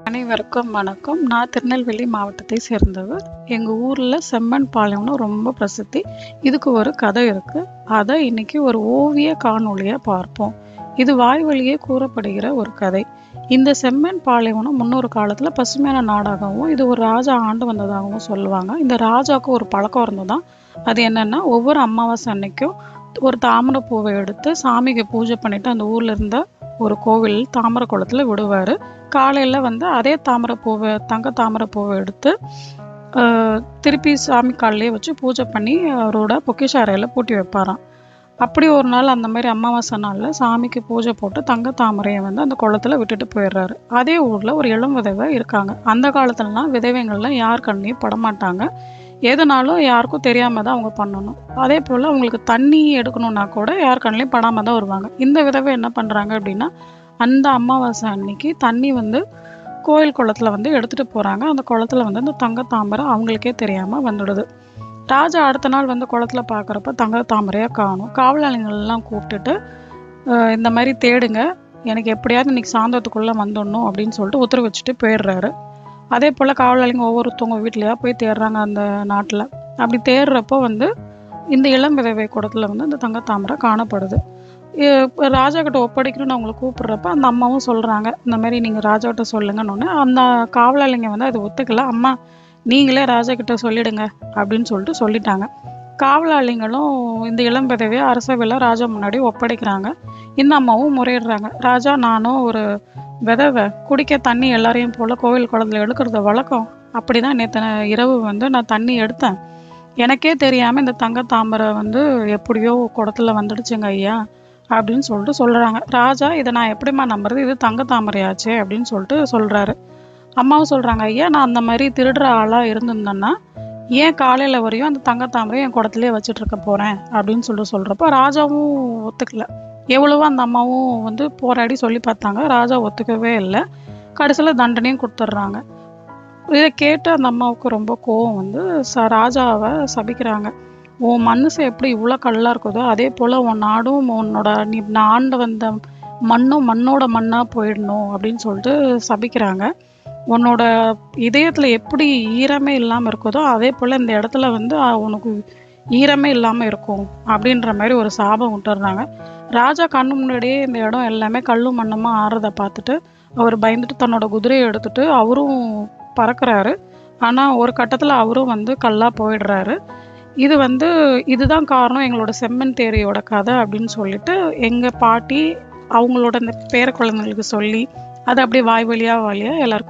அனைவருக்கும் வணக்கம். நான் திருநெல்வேலி மாவட்டத்தை சேர்ந்தவர். எங்கள் ஊரில் செம்மண் பாளையம்னு ரொம்ப பிரசித்தி. இதுக்கு ஒரு கதை இருக்குது. அதை இன்னைக்கு ஒரு ஓவிய காணொளியாக பார்ப்போம். இது வாய் வழியே கூறப்படுகிற ஒரு கதை. இந்த செம்மண் பாளையம்னு முன்னொரு காலத்தில் பசுமையான நாடாகவும் இது ஒரு ராஜா ஆண்டு வந்ததாகவும் சொல்லுவாங்க. இந்த ராஜாவுக்கு ஒரு பழக்கம் இருந்ததுதான். அது என்னென்னா, ஒவ்வொரு அமாவாசை அன்னைக்கும் ஒரு தாமரை பூவை எடுத்து சாமிக்கு பூஜை பண்ணிவிட்டு அந்த ஊரில் இருந்த ஒரு கோவில் தாமரை குளத்தில் விடுவார். காலையில் அதே தங்க தாமரை பூவை எடுத்து திருப்பி சாமி காலையே வச்சு பூஜை பண்ணி அவரோட பொக்கிஷ அறையில் பூட்டி வைப்பாராம். அப்படி ஒரு நாள் அந்த மாதிரி அமாவாசை நாளில் சாமிக்கு பூஜை போட்டு தங்க தாமரையை அந்த குளத்தில் விட்டுட்டு போயிடுறாரு. அதே ஊரில் ஒரு இளம் விதவை இருக்காங்க. அந்த காலத்துலலாம் விதவைகள்லாம் யார் கண்ணையும் படமாட்டாங்க. எதுனாலும் யாருக்கும் தெரியாமல் தான் அவங்க பண்ணணும். அதே போல் அவங்களுக்கு தண்ணி எடுக்கணுன்னா கூட யார் கண்ணிலையும் படாமல் தான் வருவாங்க. இந்த விதவை என்ன பண்ணுறாங்க அப்படின்னா, அந்த அமாவாசை அன்னைக்கு தண்ணி கோயில் குளத்தில் எடுத்துகிட்டு போகிறாங்க. அந்த குளத்தில் அந்த தங்க தாமரை அவங்களுக்கே தெரியாமல் வந்துடுது. ராஜா அடுத்த நாள் குளத்தில் பார்க்குறப்ப தங்க தாமரையாக காணும். காவலாளிகள்லாம் கூப்பிட்டுட்டு இந்த மாதிரி தேடுங்க, எனக்கு எப்படியாவது இன்றைக்கி சாயந்தரத்துக்குள்ளே வந்துடணும் அப்படின்னு சொல்லிட்டு உத்தரவு வச்சுட்டு போயிடுறாரு. அதே போல் காவலாளிங்க ஒவ்வொருத்தவங்க வீட்லையா போய் தேடுறாங்க அந்த நாட்டில். அப்படி தேடுறப்போ இந்த இளம் விதவை குடத்தில் அந்த தங்க தாமரை காணப்படுது. ராஜா கிட்ட ஒப்படைக்கணும்னு அவங்களை கூப்பிட்றப்ப அந்த அம்மாவும் சொல்கிறாங்க, இந்த மாதிரி நீங்கள் ராஜா கிட்ட சொல்லுங்கன்னு. அந்த காவலாளிங்க அதை ஒத்துக்கல. அம்மா நீங்களே ராஜா கிட்ட சொல்லிடுங்க அப்படின்னு சொல்லிட்டு சொல்லிட்டாங்க. காவலாளிங்களும் இந்த இளம் விதவையை அரசவையில் ராஜா முன்னாடி ஒப்படைக்கிறாங்க. இந்த அம்மாவும் முறையிடுறாங்க, ராஜா நானும் ஒரு விதவை, குடிக்க தண்ணி எல்லாரையும் போல் கோவில் குளத்தில் எடுக்கிறது வழக்கம். அப்படி தான் நேற்று இரவு நான் தண்ணி எடுத்தேன். எனக்கே தெரியாமல் இந்த தங்க தாமரை எப்படியோ குடத்தில் வந்துடுச்சுங்க ஐயா அப்படின்னு சொல்லிட்டு சொல்கிறாங்க. ராஜா இதை நான் எப்படிம்மா நம்புறது, இது தங்க தாமரையாச்சே அப்படின்னு சொல்லிட்டு சொல்கிறாரு. அம்மாவும் சொல்கிறாங்க, ஐயா நான் அந்த மாதிரி திருடுற ஆளாக இருந்திருந்தேன்னா ஏன் காலையில் வரையும் அந்த தங்க தாமரையை என் குடத்துலேயே வச்சுட்டு இருக்க போகிறேன் அப்படின்னு சொல்லிட்டு சொல்கிறப்போ ராஜாவும் ஒத்துக்கல. எவ்வளவோ அந்த அம்மாவும் போராடி சொல்லி பார்த்தாங்க. ராஜா ஒத்துக்கவே இல்லை. கடைசியில் தண்டனையும் கொடுத்துட்றாங்க. இதை கேட்டு அந்த அம்மாவுக்கு ரொம்ப கோவம் ராஜாவை சபிக்கிறாங்க. உன் மனசு எப்படி இவ்வளோ கல்லாக இருக்குதோ அதே போல் உன் நாடும் நீ ஆண்டு வந்த மண்ணும் மண்ணோட மண்ணாக போயிடணும் அப்படின்னு சொல்லிட்டு சபிக்கிறாங்க. உன்னோட இதயத்தில் எப்படி ஈரமே இல்லாமல் இருக்குதோ அதே போல் இந்த இடத்துல உனக்கு ஈரமே இல்லாமல் இருக்கும் அப்படின்ற மாதிரி ஒரு சாபம் விட்டுறாங்க. ராஜா கண்ணு முன்னாடியே இந்த இடம் எல்லாமே கல்லும் மண்ணுமா ஆறுறதை பார்த்துட்டு அவர் பயந்துட்டு தன்னோட குதிரையை எடுத்துட்டு அவரும் பறக்கிறாரு. ஆனால் ஒரு கட்டத்தில் அவரும் கல்லாக போயிடுறாரு. இது இதுதான் காரணம் எங்களோட செம்மண் தேரியோட கதை அப்படின்னு சொல்லிட்டு எங்கள் பாட்டி அவங்களோட இந்த பேர குழந்தைங்களுக்கு சொல்லி அதை அப்படியே வாய் வழியாக எல்லாருக்கும்